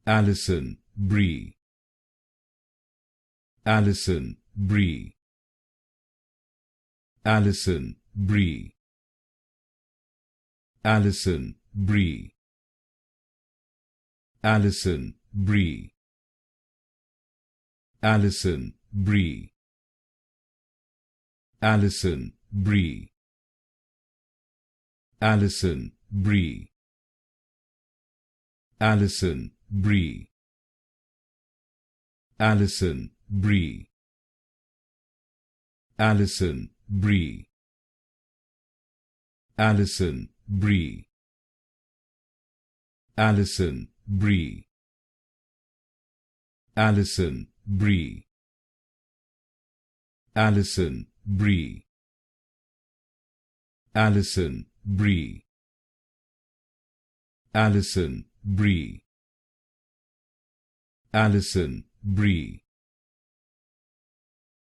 Alison Brie. Alison Brie. Alison Brie. Alison Brie. Alison Brie. Alison Brie. Alison Brie. Alison Brie. Alison Brie. Alison Brie. Alison Brie. Alison Brie. Alison Brie. Alison Brie. Alison Brie. Alison Brie. Alison Brie. Alison Brie.